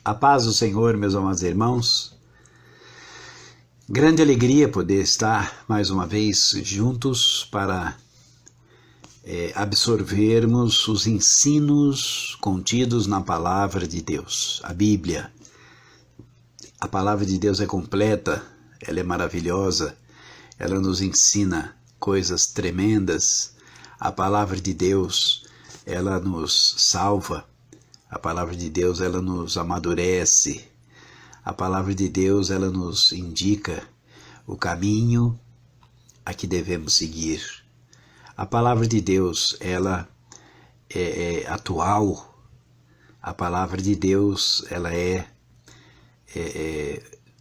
A paz do Senhor, meus amados irmãos. Grande alegria poder estar mais uma vez juntos para absorvermos os ensinos contidos na Palavra de Deus, a Bíblia. A Palavra de Deus é completa, ela é maravilhosa, ela nos ensina coisas tremendas. A Palavra de Deus, ela nos salva. A Palavra de Deus, ela nos amadurece. A Palavra de Deus, ela nos indica o caminho a que devemos seguir. A Palavra de Deus, ela é atual. A Palavra de Deus, ela é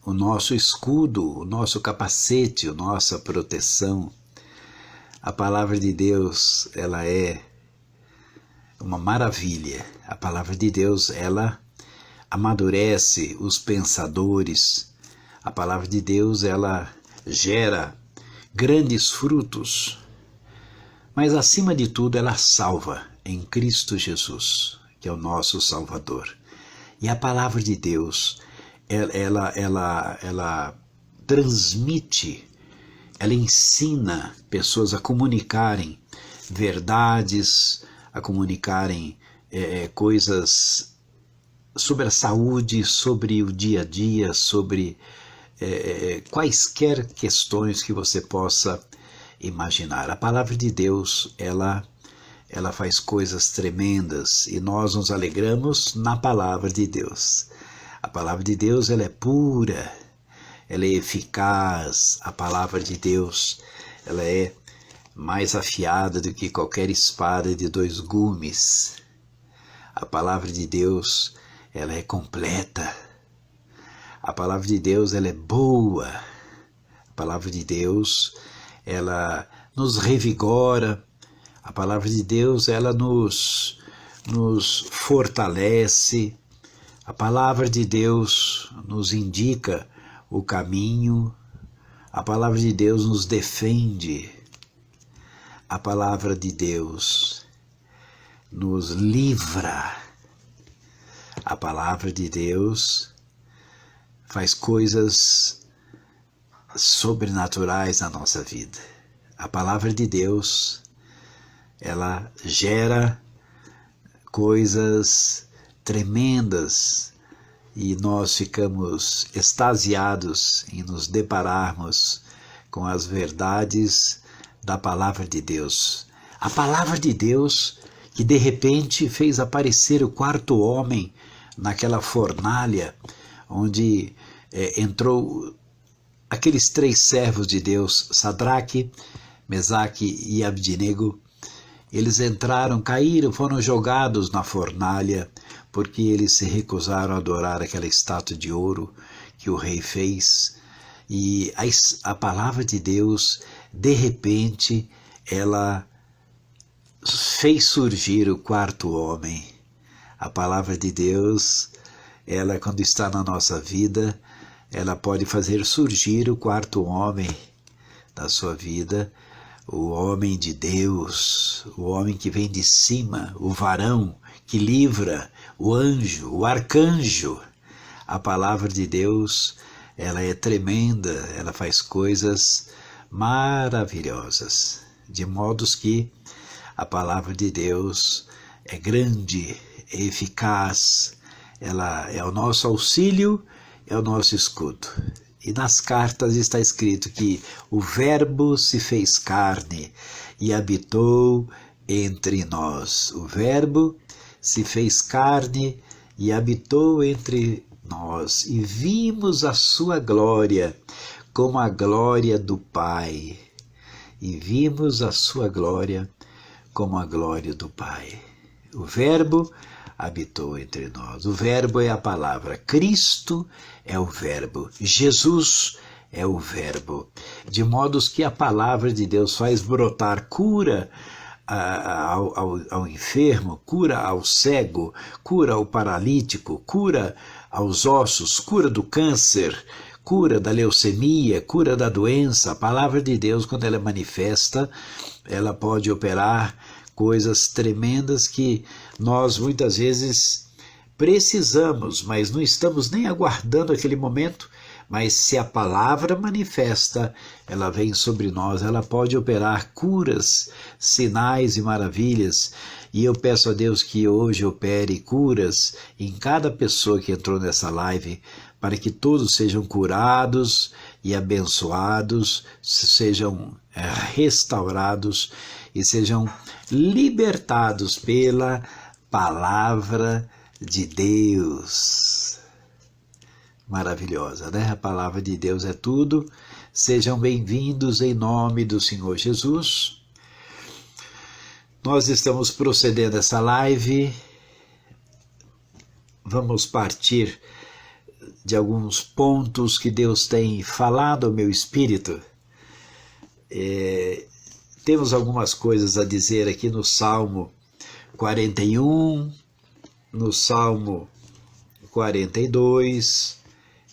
o nosso escudo, o nosso capacete, a nossa proteção. A Palavra de Deus, ela é uma maravilha. A Palavra de Deus, ela amadurece os pensadores. A Palavra de Deus, ela gera grandes frutos. Mas, acima de tudo, ela salva em Cristo Jesus, que é o nosso Salvador. E a Palavra de Deus, ela transmite, ela ensina pessoas a comunicarem verdades, a comunicarem coisas sobre a saúde, sobre o dia a dia, sobre quaisquer questões que você possa imaginar. A Palavra de Deus, ela faz coisas tremendas e nós nos alegramos na Palavra de Deus. A Palavra de Deus, ela é pura, ela é eficaz. A Palavra de Deus, ela é mais afiada do que qualquer espada de 2 gumes. A Palavra de Deus, ela é completa. A Palavra de Deus, ela é boa. A Palavra de Deus, ela nos revigora. A Palavra de Deus, ela nos fortalece. A Palavra de Deus nos indica o caminho. A Palavra de Deus nos defende. A Palavra de Deus nos livra. A Palavra de Deus faz coisas sobrenaturais na nossa vida. A Palavra de Deus, ela gera coisas tremendas e nós ficamos extasiados em nos depararmos com as verdades da Palavra de Deus. A Palavra de Deus que de repente fez aparecer o 4º homem naquela fornalha onde entrou aqueles 3 servos de Deus, Sadraque, Mesaque e Abdinego. Eles entraram, caíram, foram jogados na fornalha porque eles se recusaram a adorar aquela estátua de ouro que o rei fez. E a Palavra de Deus, de repente, ela fez surgir o 4º homem. A Palavra de Deus, ela, quando está na nossa vida, ela pode fazer surgir o 4º homem da sua vida, o homem de Deus, o homem que vem de cima, o varão que livra, o anjo, o arcanjo. A Palavra de Deus, ela é tremenda, ela faz coisas maravilhosas, de modos que a Palavra de Deus é grande, é eficaz, ela é o nosso auxílio, é o nosso escudo. E nas cartas está escrito que o Verbo se fez carne e habitou entre nós. O Verbo se fez carne e habitou entre nós. E vimos a sua glória como a glória do Pai. E vimos a sua glória como a glória do Pai. O Verbo habitou entre nós. O Verbo é a palavra. Cristo é o Verbo. Jesus é o Verbo. De modos que a Palavra de Deus faz brotar cura ao enfermo, cura ao cego, cura ao paralítico, cura aos ossos, cura do câncer, cura da leucemia, cura da doença. A Palavra de Deus, quando ela é manifesta, ela pode operar coisas tremendas que nós muitas vezes Precisamos, mas não estamos nem aguardando aquele momento, mas se a palavra manifesta, ela vem sobre nós, ela pode operar curas, sinais e maravilhas. E eu peço a Deus que hoje opere curas em cada pessoa que entrou nessa live, para que todos sejam curados e abençoados, sejam restaurados e sejam libertados pela palavra de Deus. Maravilhosa, né? A palavra de Deus é tudo. Sejam bem-vindos em nome do Senhor Jesus. Nós estamos procedendo essa live. Vamos partir de alguns pontos que Deus tem falado ao meu espírito. Temos algumas coisas a dizer aqui no Salmo 41, no Salmo 42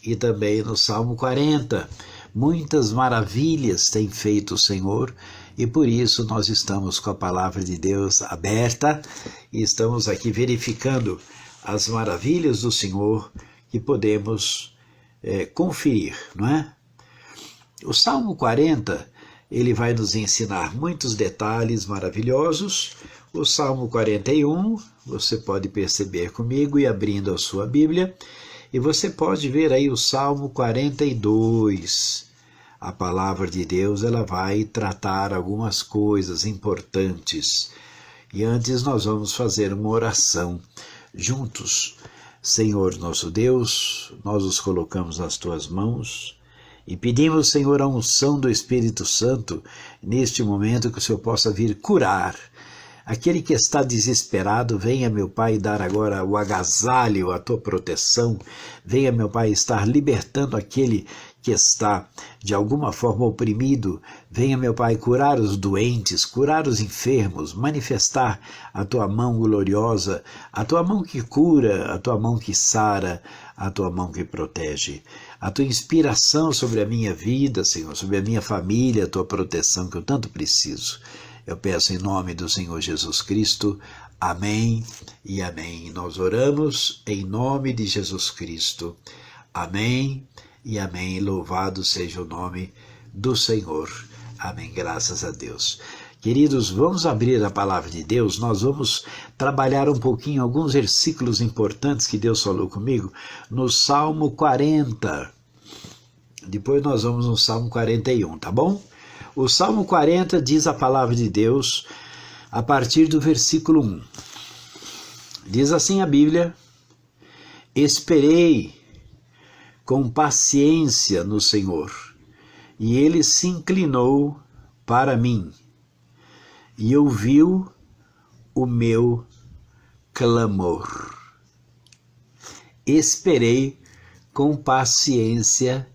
e também no Salmo 40. Muitas maravilhas tem feito o Senhor e por isso nós estamos com a palavra de Deus aberta e estamos aqui verificando as maravilhas do Senhor que podemos conferir, não é? O Salmo 40, ele vai nos ensinar muitos detalhes maravilhosos. O Salmo 41, você pode perceber comigo e abrindo a sua Bíblia, e você pode ver aí o Salmo 42. A palavra de Deus, ela vai tratar algumas coisas importantes. E antes nós vamos fazer uma oração juntos. Senhor nosso Deus, nós os colocamos nas tuas mãos e pedimos, Senhor, a unção do Espírito Santo neste momento, que o Senhor possa vir curar. Aquele que está desesperado, venha, meu Pai, dar agora o agasalho, a tua proteção. Venha, meu Pai, estar libertando aquele que está de alguma forma oprimido. Venha, meu Pai, curar os doentes, curar os enfermos, manifestar a tua mão gloriosa, a tua mão que cura, a tua mão que sara, a tua mão que protege. A tua inspiração sobre a minha vida, Senhor, sobre a minha família, a tua proteção que eu tanto preciso. Eu peço em nome do Senhor Jesus Cristo. Amém e amém. Nós oramos em nome de Jesus Cristo. Amém e amém. Louvado seja o nome do Senhor. Amém. Graças a Deus. Queridos, vamos abrir a palavra de Deus. Nós vamos trabalhar um pouquinho alguns versículos importantes que Deus falou comigo no Salmo 40. Depois nós vamos no Salmo 41, tá bom? O Salmo 40 diz a palavra de Deus a partir do versículo 1. Diz assim a Bíblia: Esperei com paciência no Senhor, e ele se inclinou para mim e ouviu o meu clamor. Esperei com paciência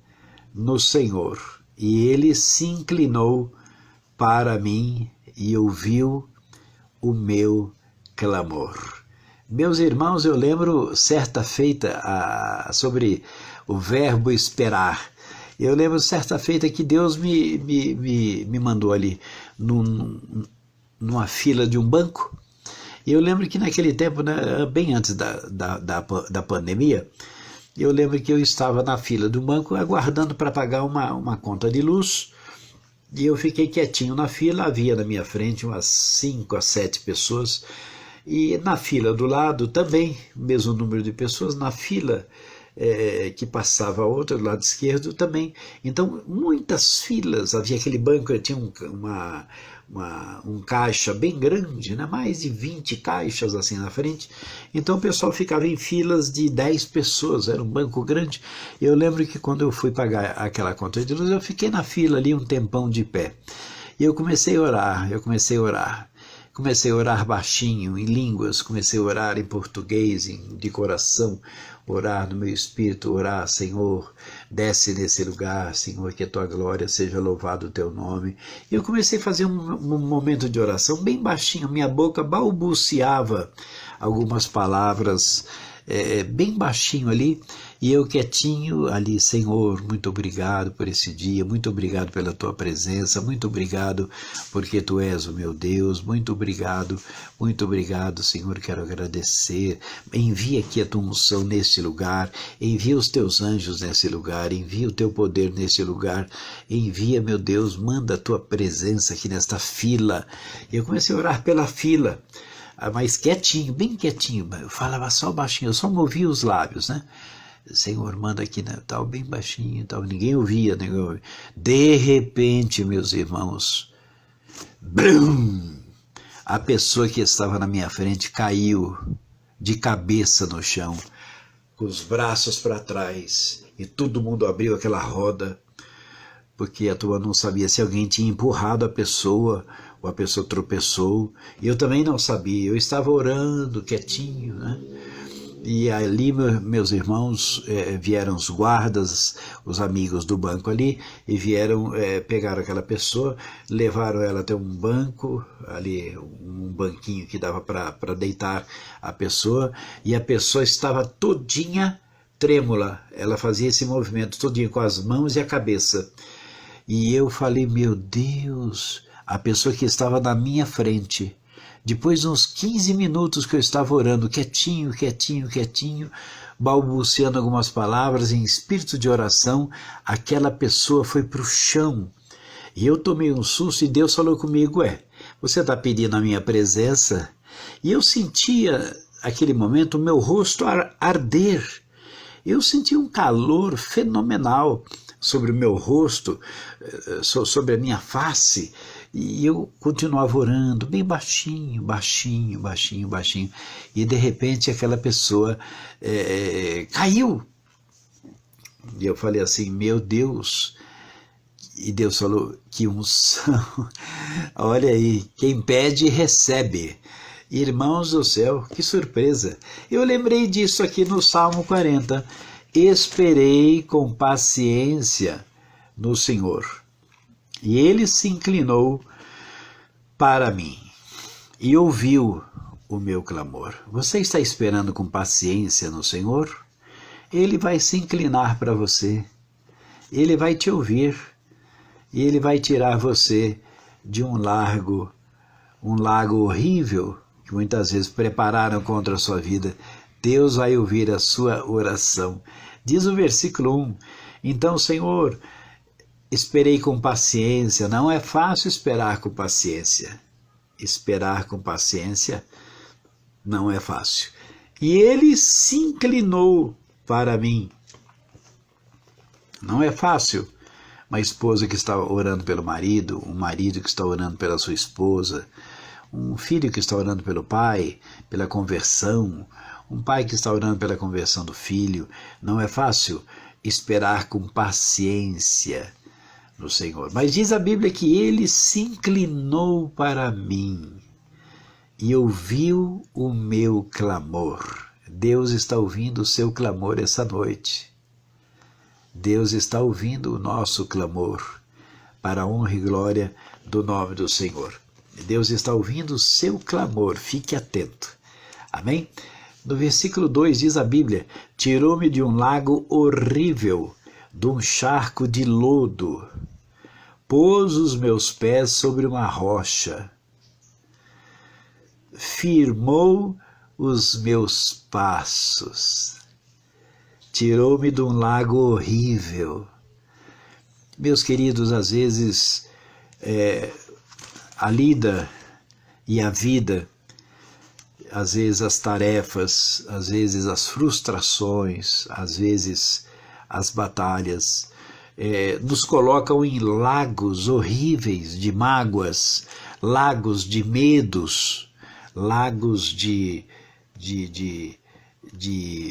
no Senhor, e ele se inclinou para mim e ouviu o meu clamor. Meus irmãos, eu lembro certa feita sobre o verbo esperar. Eu lembro certa feita que Deus me mandou ali numa fila de um banco. E eu lembro que naquele tempo, né, bem antes da pandemia, eu lembro que eu estava na fila do banco aguardando para pagar uma conta de luz, e eu fiquei quietinho na fila. Havia na minha frente umas 5 a 7 pessoas, e na fila do lado também, o mesmo número de pessoas, na fila que passava a outra, do lado esquerdo também. Então, muitas filas, havia aquele banco que tinha um caixa bem grande, né? Mais de 20 caixas assim na frente. Então o pessoal ficava em filas de 10 pessoas, era um banco grande. Eu lembro que quando eu fui pagar aquela conta de luz, eu fiquei na fila ali um tempão de pé. E eu comecei a orar. Comecei a orar baixinho, em línguas, comecei a orar em português, de coração, orar no meu espírito, orar: Senhor, desce nesse lugar, Senhor, que a tua glória seja louvado o teu nome. E eu comecei a fazer um momento de oração bem baixinho, minha boca balbuciava algumas palavras bem baixinho ali, E eu quietinho ali, Senhor, muito obrigado por esse dia, muito obrigado pela tua presença, muito obrigado porque tu és o meu Deus, muito obrigado, Senhor, quero agradecer. Envia aqui a tua unção nesse lugar, envia os teus anjos nesse lugar, envia o teu poder nesse lugar, envia, meu Deus, manda a tua presença aqui nesta fila. E eu comecei a orar pela fila, mas quietinho, bem quietinho, eu falava só baixinho, eu só movia os lábios, né? Senhor, manda aqui, né? Tal, bem baixinho, tal, ninguém ouvia, ninguém ouvia. De repente, meus irmãos, brum, a pessoa que estava na minha frente caiu de cabeça no chão, com os braços para trás, e todo mundo abriu aquela roda, porque a turma não sabia se alguém tinha empurrado a pessoa, ou a pessoa tropeçou, e eu também não sabia, eu estava orando quietinho, né? E ali, meus irmãos, vieram os guardas, os amigos do banco ali, e vieram, pegaram aquela pessoa, levaram ela até um banco, ali, um banquinho que dava para deitar a pessoa, e a pessoa estava todinha trêmula, ela fazia esse movimento todinho com as mãos e a cabeça. E eu falei, meu Deus, a pessoa que estava na minha frente, depois de uns 15 minutos que eu estava orando, quietinho, balbuciando algumas palavras em espírito de oração, aquela pessoa foi para o chão. E eu tomei um susto e Deus falou comigo, você está pedindo a minha presença? E eu sentia, naquele momento, o meu rosto arder. Eu senti um calor fenomenal sobre o meu rosto, sobre a minha face, e eu continuava orando bem baixinho, e de repente aquela pessoa caiu. E eu falei assim, meu Deus, e Deus falou, que unção, olha aí, quem pede recebe. Irmãos do céu, que surpresa. Eu lembrei disso aqui no Salmo 40. Esperei com paciência no Senhor, e ele se inclinou para mim e ouviu o meu clamor. Você está esperando com paciência no Senhor? Ele vai se inclinar para você, ele vai te ouvir, e ele vai tirar você de um lago horrível, que muitas vezes prepararam contra a sua vida. Deus vai ouvir a sua oração. Diz o versículo 1, então, Senhor, esperei com paciência. Não é fácil esperar com paciência. Esperar com paciência não é fácil. E ele se inclinou para mim. Não é fácil. Uma esposa que está orando pelo marido, um marido que está orando pela sua esposa, um filho que está orando pelo pai, pela conversão, um pai que está orando pela conversão do filho. Não é fácil esperar com paciência no Senhor. Mas diz a Bíblia que ele se inclinou para mim e ouviu o meu clamor. Deus está ouvindo o seu clamor essa noite. Deus está ouvindo o nosso clamor para a honra e glória do nome do Senhor. Deus está ouvindo o seu clamor, fique atento. Amém? No versículo 2 diz a Bíblia, tirou-me de um lago horrível, de um charco de lodo, pôs os meus pés sobre uma rocha, firmou os meus passos, tirou-me de um lago horrível. Meus queridos, às vezes a lida e a vida, às vezes as tarefas, às vezes as frustrações, às vezes as batalhas, nos colocam em lagos horríveis de mágoas, lagos de medos, lagos de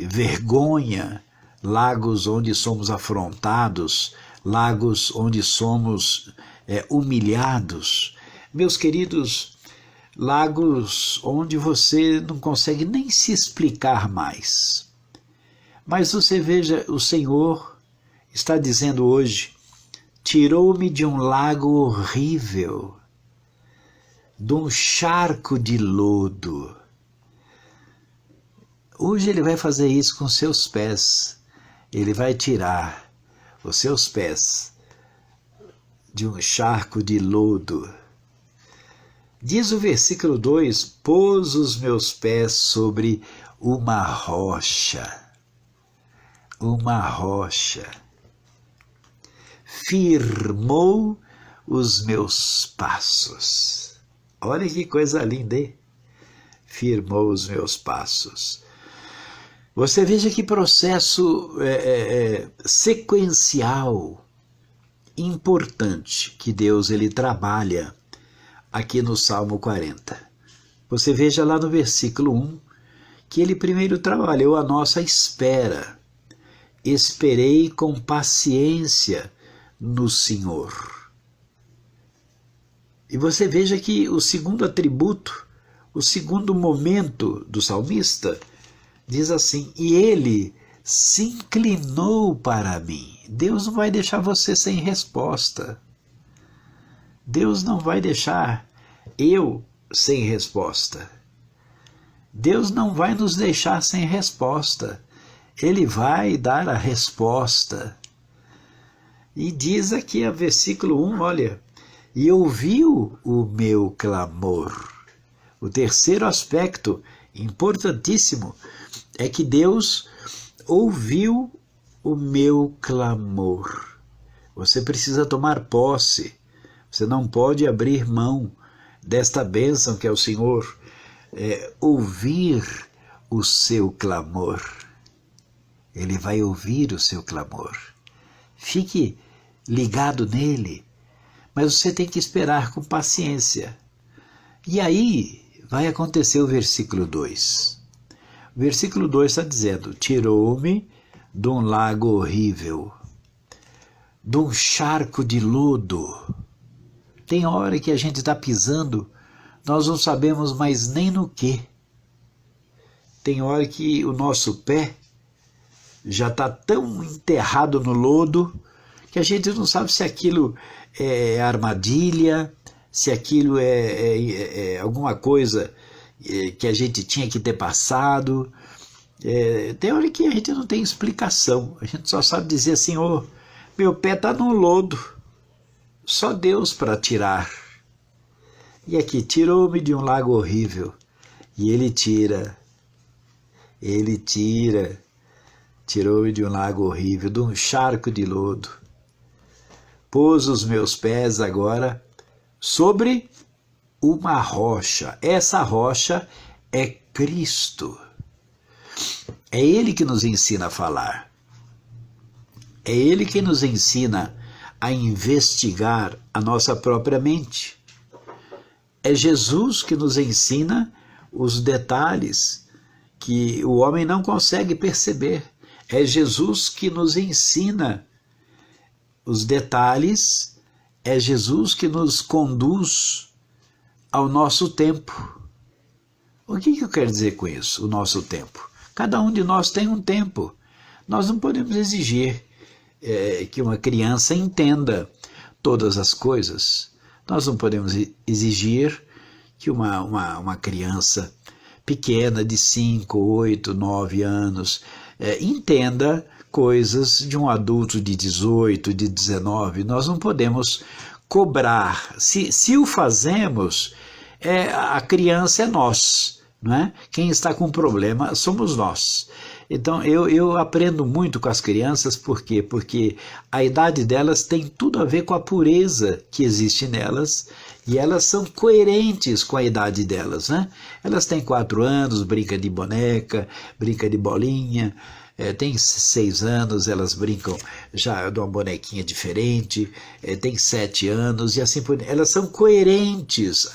vergonha, lagos onde somos afrontados, lagos onde somos humilhados. Meus queridos, lagos onde você não consegue nem se explicar mais. Mas você veja, o Senhor está dizendo hoje, tirou-me de um lago horrível, de um charco de lodo. Hoje ele vai fazer isso com seus pés. Ele vai tirar os seus pés de um charco de lodo. Diz o versículo 2: pôs os meus pés sobre uma rocha. Uma rocha. Firmou os meus passos. Olha que coisa linda, hein? Firmou os meus passos. Você veja que processo sequencial importante que Deus ele trabalha aqui no Salmo 40. Você veja lá no versículo 1 que ele primeiro trabalhou a nossa espera. Esperei com paciência no Senhor. E você veja que o segundo atributo, o segundo momento do salmista, diz assim: e ele se inclinou para mim. Deus não vai deixar você sem resposta. Deus não vai deixar eu sem resposta. Deus não vai nos deixar sem resposta. Ele vai dar a resposta. E diz aqui o versículo 1, olha, e ouviu o meu clamor. O terceiro aspecto importantíssimo é que Deus ouviu o meu clamor. Você precisa tomar posse. Você não pode abrir mão desta bênção que é o Senhor, ouvir o seu clamor. Ele vai ouvir o seu clamor. Fique ligado nele, mas você tem que esperar com paciência. E aí vai acontecer o versículo 2. O versículo 2 está dizendo: tirou-me de um lago horrível, de um charco de lodo. Tem hora que a gente está pisando, nós não sabemos mais nem no que. Tem hora que o nosso pé já está tão enterrado no lodo que a gente não sabe se aquilo é armadilha, se aquilo é alguma coisa que a gente tinha que ter passado. Tem hora que a gente não tem explicação, a gente só sabe dizer assim: oh, meu pé está no lodo, só Deus para tirar. E aqui, tirou-me de um lago horrível, e ele tira, tirou-me de um lago horrível, de um charco de lodo, pôs os meus pés agora sobre uma rocha. Essa rocha é Cristo. É Ele que nos ensina a falar. É Ele que nos ensina a investigar a nossa própria mente. É Jesus que nos ensina os detalhes que o homem não consegue perceber. É Jesus que nos ensina os detalhes, é Jesus que nos conduz ao nosso tempo. O que eu quero dizer com isso, o nosso tempo? Cada um de nós tem um tempo. Nós não podemos exigir que uma criança entenda todas as coisas. Nós não podemos exigir que uma criança pequena de 5, 8, 9 anos entenda coisas de um adulto de 18, de 19. Nós não podemos cobrar. Se o fazemos, a criança é nós, não é? Quem está com problema somos nós. Então eu aprendo muito com as crianças, por quê? Porque a idade delas tem tudo a ver com a pureza que existe nelas, e elas são coerentes com a idade delas, né? Elas têm 4 anos, brinca de boneca, brinca de bolinha, tem 6 anos, elas brincam já de uma bonequinha diferente, tem 7 anos e assim por diante. Elas são coerentes,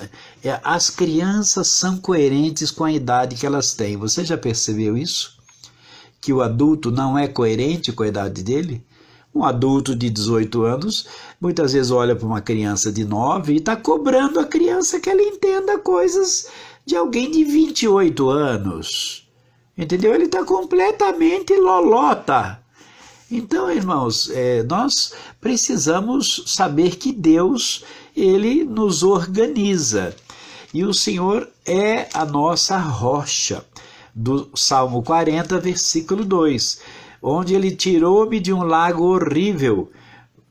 as crianças são coerentes com a idade que elas têm. Você já percebeu isso? Que o adulto não é coerente com a idade dele? Um adulto de 18 anos muitas vezes olha para uma criança de 9 e está cobrando a criança que ela entenda coisas de alguém de 28 anos. Entendeu? Ele está completamente lolota. Então, irmãos, nós precisamos saber que Deus, Ele nos organiza. E o Senhor é a nossa rocha. Do Salmo 40, versículo 2. onde ele tirou-me de um lago horrível,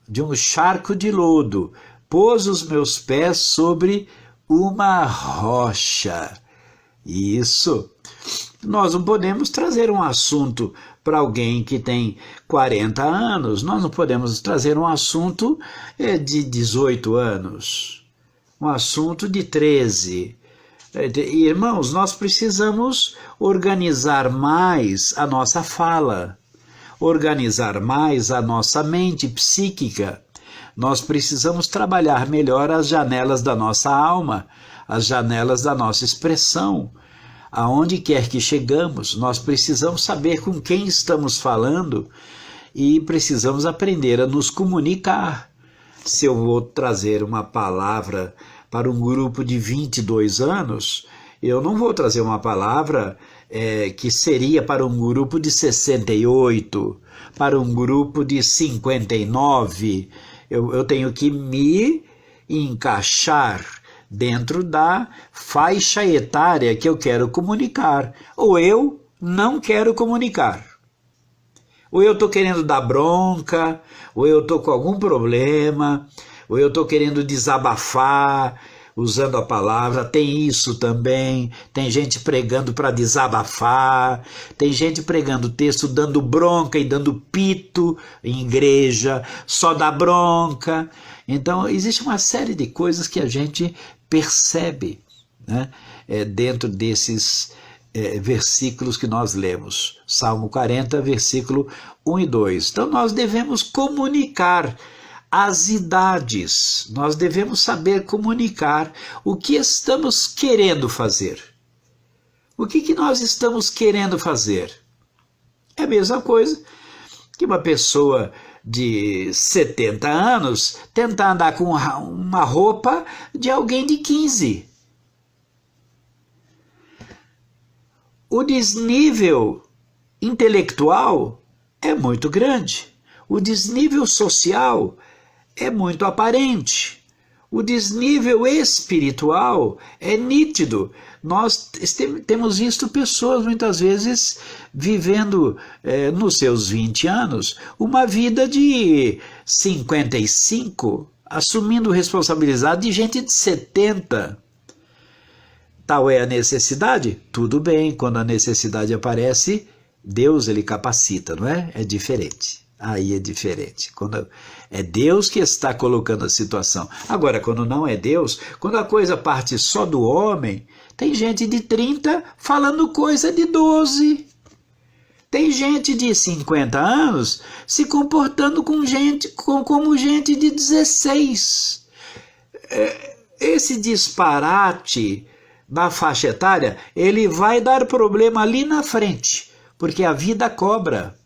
de um charco de lodo, pôs os meus pés sobre uma rocha. Isso. Nós não podemos trazer um assunto para alguém que tem 40 anos, nós não podemos trazer um assunto de 18 anos, um assunto de 13. Irmãos, nós precisamos organizar mais a nossa fala, organizar mais a nossa mente psíquica. Nós precisamos trabalhar melhor as janelas da nossa alma, as janelas da nossa expressão. Aonde quer que chegamos, nós precisamos saber com quem estamos falando e precisamos aprender a nos comunicar. Se eu vou trazer uma palavra para um grupo de 22 anos, eu não vou trazer uma palavra que seria para um grupo de 68, para um grupo de 59. Eu tenho que me encaixar dentro da faixa etária que eu quero comunicar, ou eu não quero comunicar. Ou eu estou querendo dar bronca, ou eu estou com algum problema, ou eu estou querendo desabafar, usando a palavra. Tem isso também, tem gente pregando para desabafar, tem gente pregando texto dando bronca e dando pito em igreja, só dá bronca. Então, existe uma série de coisas que a gente percebe, né, dentro desses versículos que nós lemos. Salmo 40, versículo 1 e 2. Então, nós devemos comunicar as idades, nós devemos saber comunicar o que estamos querendo fazer. O que nós estamos querendo fazer? É a mesma coisa que uma pessoa de 70 anos tentar andar com uma roupa de alguém de 15. O desnível intelectual é muito grande. O desnível social é muito aparente. O desnível espiritual é nítido. Nós temos visto pessoas muitas vezes vivendo nos seus 20 anos uma vida de 55, assumindo responsabilidade de gente de 70. Tal é a necessidade? Tudo bem, quando a necessidade aparece, Deus ele capacita, não é? É diferente. Aí é diferente. Quando é Deus que está colocando a situação. Agora, quando não é Deus, quando a coisa parte só do homem, tem gente de 30 falando coisa de 12. Tem gente de 50 anos se comportando como gente de 16. Esse disparate na faixa etária, ele vai dar problema ali na frente, porque a vida cobra.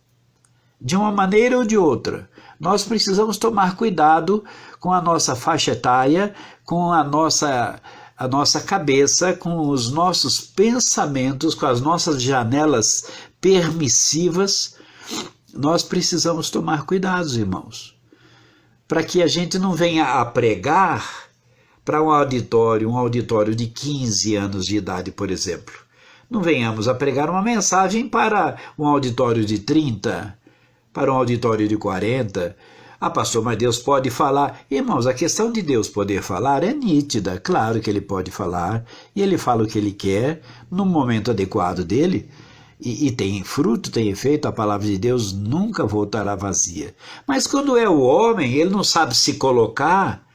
De uma maneira ou de outra, nós precisamos tomar cuidado com a nossa faixa etária, com a nossa cabeça, com os nossos pensamentos, com as nossas janelas permissivas. Nós precisamos tomar cuidado, irmãos, para que a gente não venha a pregar para um auditório de 15 anos de idade, por exemplo. Não venhamos a pregar uma mensagem para um auditório de 30, para um auditório de 40. Ah, pastor, mas Deus pode falar. Irmãos, a questão de Deus poder falar é nítida. Claro que ele pode falar, e ele fala o que ele quer, no momento adequado dele, e tem fruto, tem efeito. A palavra de Deus nunca voltará vazia. Mas quando é o homem, ele não sabe se colocar,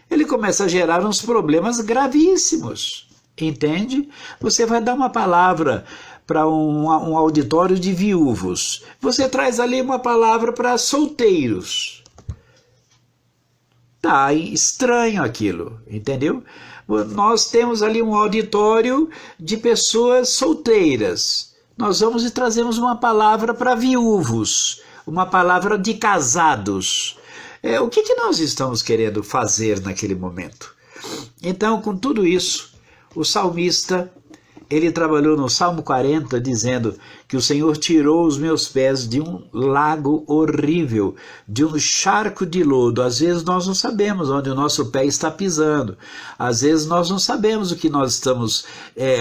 ele começa a gerar uns problemas gravíssimos. Entende? Você vai dar uma palavra para um auditório de viúvos. Você traz ali uma palavra para solteiros. Tá estranho aquilo, entendeu? Nós temos ali um auditório de pessoas solteiras. Nós vamos e trazemos uma palavra para viúvos, uma palavra de casados. O que nós estamos querendo fazer naquele momento? Então, com tudo isso, o salmista Ele trabalhou no Salmo 40 dizendo que o Senhor tirou os meus pés de um lago horrível, de um charco de lodo. Às vezes nós não sabemos onde o nosso pé está pisando. Às vezes nós não sabemos o que nós estamos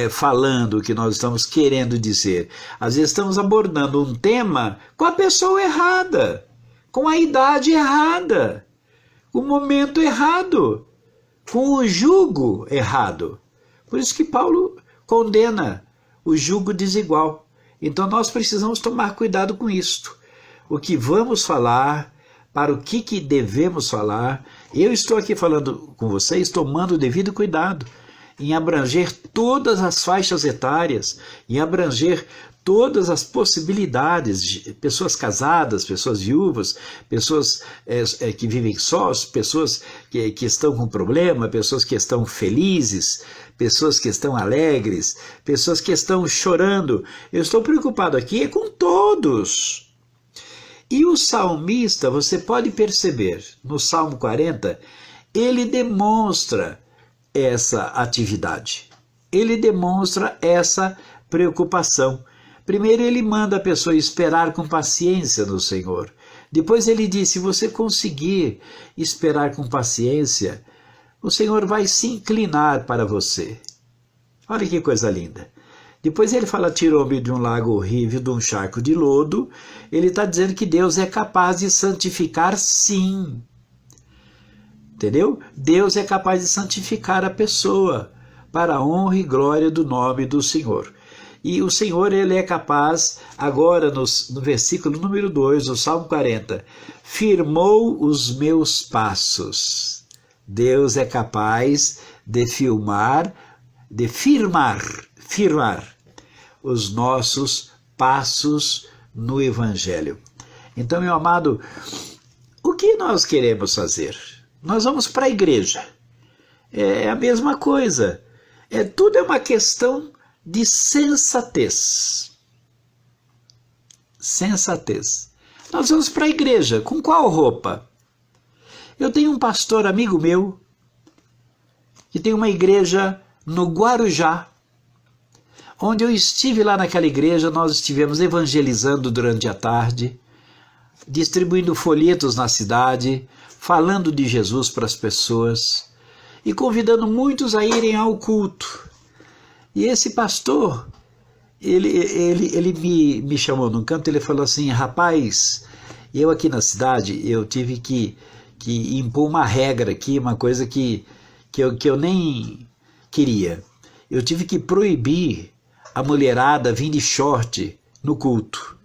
falando, o que nós estamos querendo dizer. Às vezes estamos abordando um tema com a pessoa errada, com a idade errada, com o momento errado, com o jugo errado. Por isso que Paulo condena o jugo desigual. Então nós precisamos tomar cuidado com isto. O que vamos falar, para o que devemos falar. Eu estou aqui falando com vocês, tomando o devido cuidado em abranger todas as faixas etárias, em abranger todas as possibilidades de pessoas casadas, pessoas viúvas, pessoas que vivem sós, pessoas que estão com problema, pessoas que estão felizes, pessoas que estão alegres, pessoas que estão chorando. Eu estou preocupado aqui com todos. E o salmista, você pode perceber, no Salmo 40, ele demonstra essa atividade. Ele demonstra essa preocupação. Primeiro ele manda a pessoa esperar com paciência no Senhor. Depois ele diz, se você conseguir esperar com paciência, o Senhor vai se inclinar para você. Olha que coisa linda. Depois ele fala, tirou-me de um lago horrível, de um charco de lodo. Ele está dizendo que Deus é capaz de santificar, sim. Entendeu? Deus é capaz de santificar a pessoa para a honra e glória do nome do Senhor. E o Senhor, ele é capaz, agora no versículo número 2, do Salmo 40, firmou os meus passos. Deus é capaz de firmar os nossos passos no Evangelho. Então, meu amado, o que nós queremos fazer? Nós vamos para a igreja. É a mesma coisa. Tudo é uma questão de sensatez. Sensatez. Nós vamos para a igreja. Com qual roupa? Eu tenho um pastor amigo meu que tem uma igreja no Guarujá, onde eu estive lá naquela igreja. Nós estivemos evangelizando durante a tarde, distribuindo folhetos na cidade, falando de Jesus para as pessoas e convidando muitos a irem ao culto. E esse pastor, ele me chamou num canto, ele falou assim, rapaz, eu aqui na cidade, eu tive que impor uma regra aqui, uma coisa que eu nem queria. Eu tive que proibir a mulherada vir de short no culto.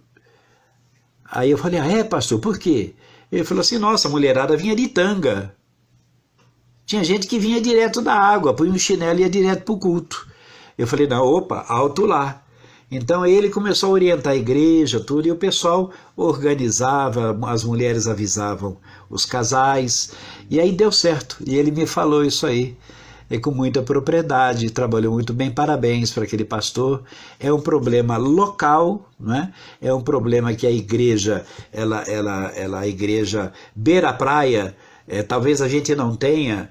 Aí eu falei, pastor, por quê? Ele falou assim, nossa, a mulherada vinha de tanga. Tinha gente que vinha direto da água, põe um chinelo e ia direto para o culto. Eu falei, não, opa, alto lá. Então ele começou a orientar a igreja, tudo, e o pessoal organizava, as mulheres avisavam os casais, e aí deu certo. E ele me falou isso aí, com muita propriedade, trabalhou muito bem, parabéns para aquele pastor. É um problema local, né? É um problema que a igreja, a igreja beira a praia. Talvez a gente não tenha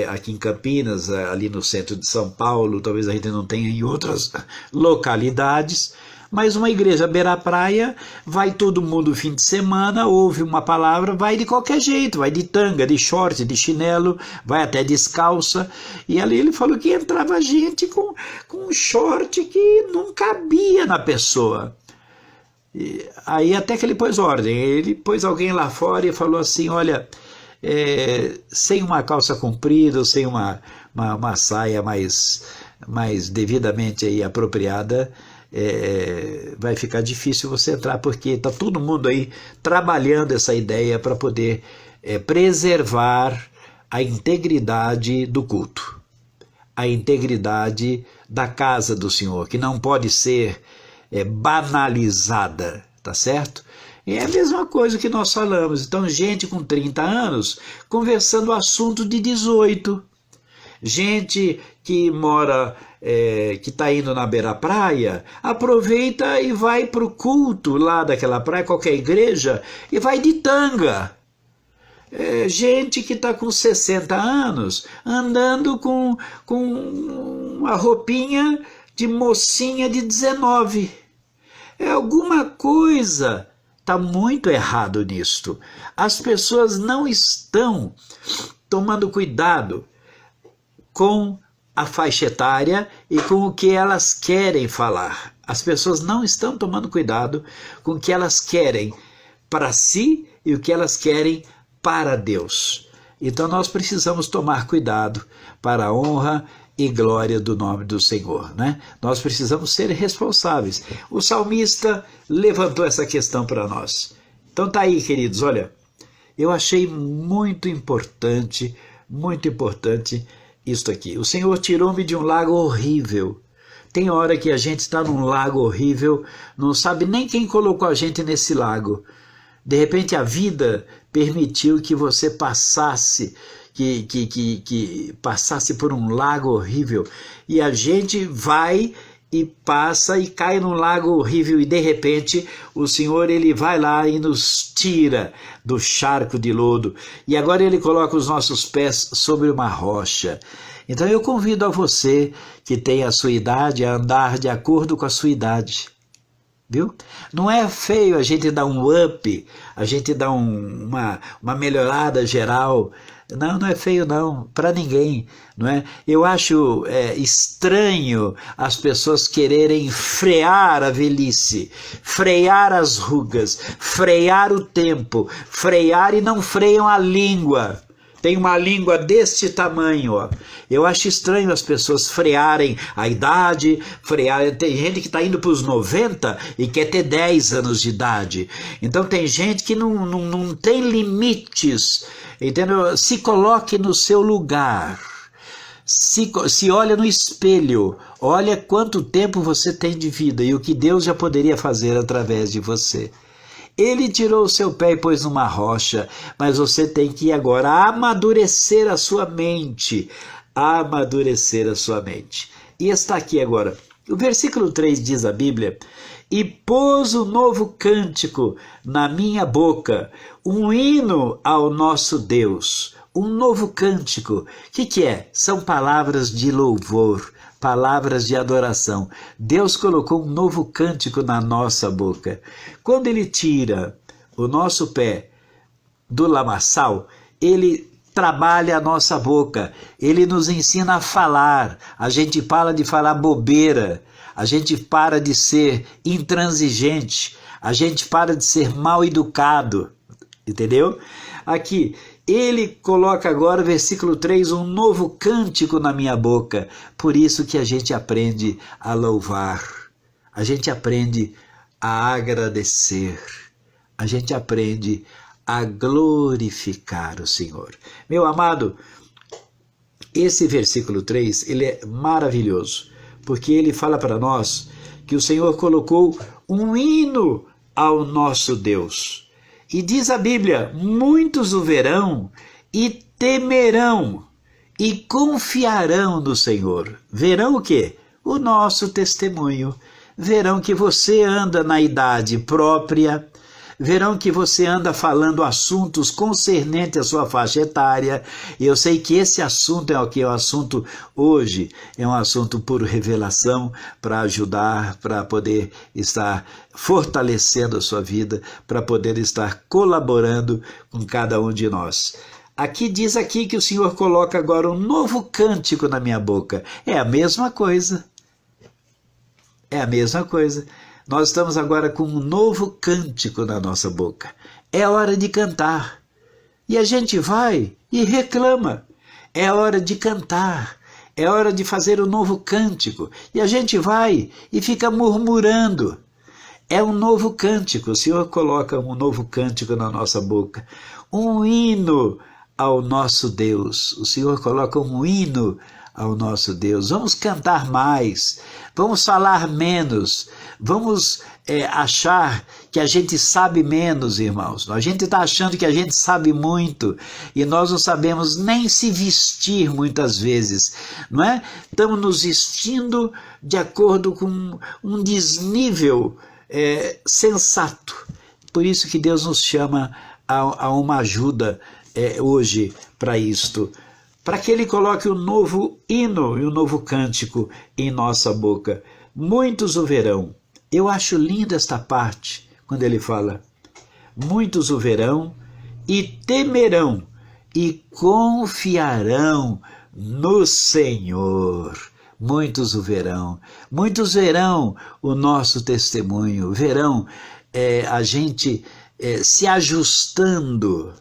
aqui em Campinas, ali no centro de São Paulo, talvez a gente não tenha em outras localidades, mas uma igreja beira-praia, vai todo mundo fim de semana, ouve uma palavra, vai de qualquer jeito, vai de tanga, de short, de chinelo, vai até descalça, e ali ele falou que entrava gente com um short que não cabia na pessoa. E aí até que ele pôs ordem, ele pôs alguém lá fora e falou assim, olha, sem uma calça comprida, ou sem uma saia mais devidamente aí apropriada, vai ficar difícil você entrar, porque está todo mundo aí trabalhando essa ideia para poder preservar a integridade do culto, a integridade da casa do Senhor, que não pode ser banalizada, tá certo? É a mesma coisa que nós falamos. Então, gente com 30 anos conversando o assunto de 18. Gente que mora, que está indo na beira-praia, aproveita e vai para o culto lá daquela praia, qualquer igreja, e vai de tanga. Gente que está com 60 anos andando com uma roupinha de mocinha de 19. Alguma coisa está muito errado nisto. As pessoas não estão tomando cuidado com a faixa etária e com o que elas querem falar. As pessoas não estão tomando cuidado com o que elas querem para si e o que elas querem para Deus. Então nós precisamos tomar cuidado para a honra e glória do nome do Senhor, né? Nós precisamos ser responsáveis. O salmista levantou essa questão para nós. Então tá aí, queridos, olha, eu achei muito importante isto aqui. O Senhor tirou-me de um lago horrível. Tem hora que a gente está num lago horrível, não sabe nem quem colocou a gente nesse lago. De repente a vida permitiu que você passasse, que passasse por um lago horrível. E a gente vai e passa e cai num lago horrível e de repente o Senhor ele vai lá e nos tira do charco de lodo. E agora ele coloca os nossos pés sobre uma rocha. Então eu convido a você que tem a sua idade a andar de acordo com a sua idade. Viu? Não é feio a gente dar um up, a gente dar uma melhorada geral. Não, não é feio não, para ninguém, não é? Eu acho estranho as pessoas quererem frear a velhice, frear as rugas, frear o tempo, frear e não freiam a língua. Tem uma língua deste tamanho, ó. Eu acho estranho as pessoas frearem a idade, tem gente que está indo para os 90 e quer ter 10 anos de idade. Então tem gente que não tem limites, entendeu? Se coloque no seu lugar. Se olha no espelho, olha quanto tempo você tem de vida e o que Deus já poderia fazer através de você. Ele tirou o seu pé e pôs numa rocha, mas você tem que agora amadurecer a sua mente, amadurecer a sua mente. E está aqui agora, o versículo 3 diz a Bíblia, e pôs um novo cântico na minha boca, um hino ao nosso Deus, um novo cântico. O que é? São palavras de louvor, palavras de adoração. Deus colocou um novo cântico na nossa boca. Quando ele tira o nosso pé do lamaçal, ele trabalha a nossa boca, ele nos ensina a falar, a gente para de falar bobeira, a gente para de ser intransigente, a gente para de ser mal educado, entendeu? Aqui, ele coloca agora, versículo 3, um novo cântico na minha boca. Por isso que a gente aprende a louvar, a gente aprende a agradecer, a gente aprende a glorificar o Senhor. Meu amado, esse versículo 3, ele é maravilhoso, porque ele fala para nós que o Senhor colocou um hino ao nosso Deus. E diz a Bíblia, muitos o verão e temerão e confiarão no Senhor. Verão o quê? O nosso testemunho. Verão que você anda na idade própria, verão que você anda falando assuntos concernentes à sua faixa etária. E eu sei que esse assunto é o que é o assunto hoje, é um assunto por revelação, para ajudar, para poder estar fortalecendo a sua vida, para poder estar colaborando com cada um de nós. Aqui diz aqui que o Senhor coloca agora um novo cântico na minha boca. É a mesma coisa. É a mesma coisa. Nós estamos agora com um novo cântico na nossa boca. É hora de cantar. E a gente vai e reclama. É hora de cantar. É hora de fazer um novo cântico. E a gente vai e fica murmurando. É um novo cântico. O Senhor coloca um novo cântico na nossa boca. Um hino ao nosso Deus. O Senhor coloca um hino ao nosso Deus. Vamos cantar mais, vamos falar menos, vamos achar que a gente sabe menos, irmãos. A gente está achando que a gente sabe muito e nós não sabemos nem se vestir muitas vezes, não é? Estamos nos vestindo de acordo com um desnível sensato. Por isso que Deus nos chama a uma ajuda hoje para isto. para que Ele coloque um novo hino e um novo cântico em nossa boca. Muitos o verão. Eu acho linda esta parte, quando Ele fala, muitos o verão e temerão e confiarão no Senhor. Muitos o verão. Muitos verão o nosso testemunho, verão a gente se ajustando.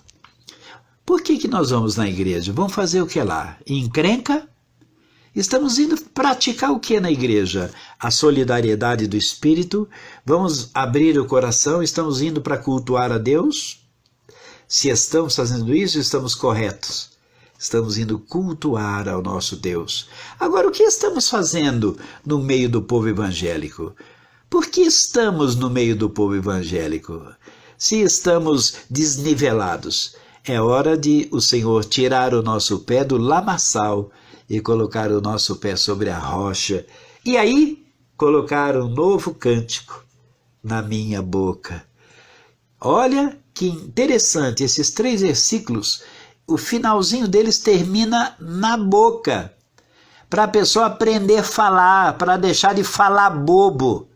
Por que nós vamos na igreja? Vamos fazer o que lá? Encrenca? Estamos indo praticar o que na igreja? A solidariedade do Espírito? Vamos abrir o coração? Estamos indo para cultuar a Deus? Se estamos fazendo isso, estamos corretos. Estamos indo cultuar ao nosso Deus. Agora, o que estamos fazendo no meio do povo evangélico? Por que estamos no meio do povo evangélico? Se estamos desnivelados, é hora de o Senhor tirar o nosso pé do lamaçal e colocar o nosso pé sobre a rocha. E aí, colocar um novo cântico na minha boca. Olha que interessante, esses 3 versículos, o finalzinho deles termina na boca, para a pessoa aprender a falar, para deixar de falar bobo.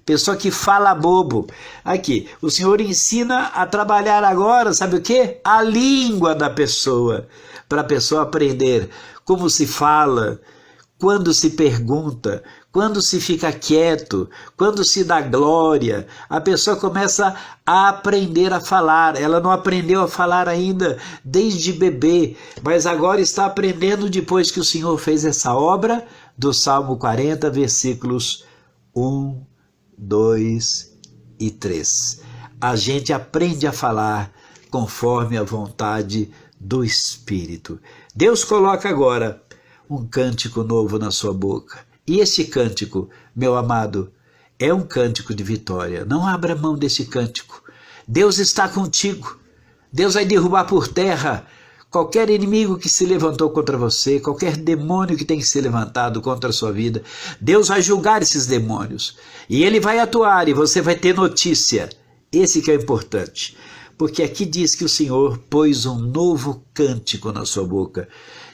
Pessoa que fala bobo. Aqui, o Senhor ensina a trabalhar agora, sabe o quê? A língua da pessoa, para a pessoa aprender como se fala, quando se pergunta, quando se fica quieto, quando se dá glória, a pessoa começa a aprender a falar. Ela não aprendeu a falar ainda desde bebê, mas agora está aprendendo depois que o Senhor fez essa obra do Salmo 40, versículos 1, 2 e 3. A gente aprende a falar conforme a vontade do Espírito. Deus coloca agora um cântico novo na sua boca. E esse cântico, meu amado, é um cântico de vitória. Não abra mão desse cântico. Deus está contigo. Deus vai derrubar por terra qualquer inimigo que se levantou contra você, qualquer demônio que tem se levantado contra a sua vida. Deus vai julgar esses demônios. E Ele vai atuar e você vai ter notícia. Esse que é importante. Porque aqui diz que o Senhor pôs um novo cântico na sua boca.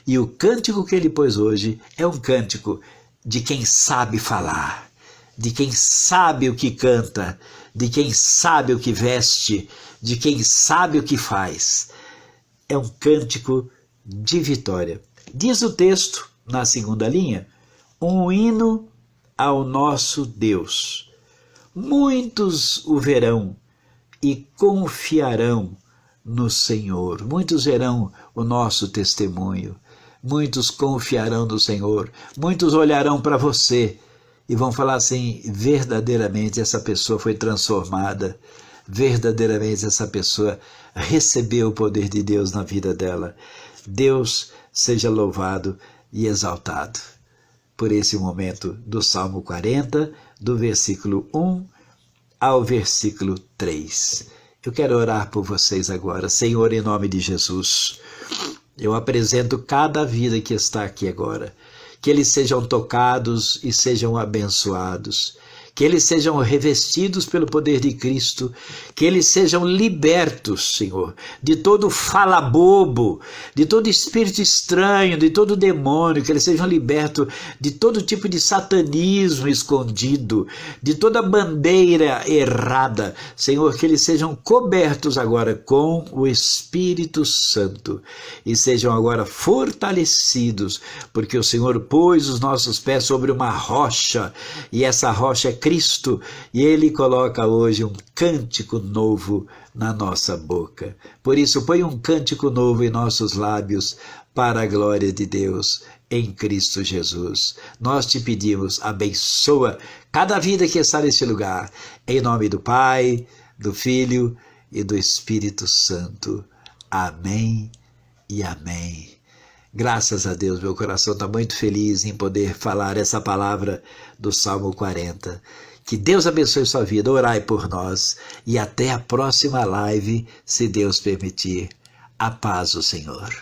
E o cântico que Ele pôs hoje é um cântico de quem sabe falar, de quem sabe o que canta, de quem sabe o que veste, de quem sabe o que faz. É um cântico de vitória. Diz o texto, na segunda linha, um hino ao nosso Deus. Muitos o verão e confiarão no Senhor. Muitos verão o nosso testemunho. Muitos confiarão no Senhor. Muitos olharão para você e vão falar assim, verdadeiramente essa pessoa foi transformada. Verdadeiramente essa pessoa recebeu o poder de Deus na vida dela. Deus seja louvado e exaltado por esse momento do Salmo 40, do versículo 1 ao versículo 3. Eu quero orar por vocês agora. Senhor, em nome de Jesus, eu apresento cada vida que está aqui agora. Que eles sejam tocados e sejam abençoados. Que eles sejam revestidos pelo poder de Cristo, que eles sejam libertos, Senhor, de todo fala bobo, de todo espírito estranho, de todo demônio, que eles sejam libertos de todo tipo de satanismo escondido, de toda bandeira errada, Senhor, que eles sejam cobertos agora com o Espírito Santo e sejam agora fortalecidos, porque o Senhor pôs os nossos pés sobre uma rocha, e essa rocha é Cristo, e Ele coloca hoje um cântico novo na nossa boca. Por isso, põe um cântico novo em nossos lábios para a glória de Deus em Cristo Jesus. Nós te pedimos, abençoa cada vida que está neste lugar, em nome do Pai, do Filho e do Espírito Santo. Amém e amém. Graças a Deus, meu coração está muito feliz em poder falar essa palavra do Salmo 40. Que Deus abençoe sua vida, orai por nós e até a próxima live, se Deus permitir. A paz do Senhor.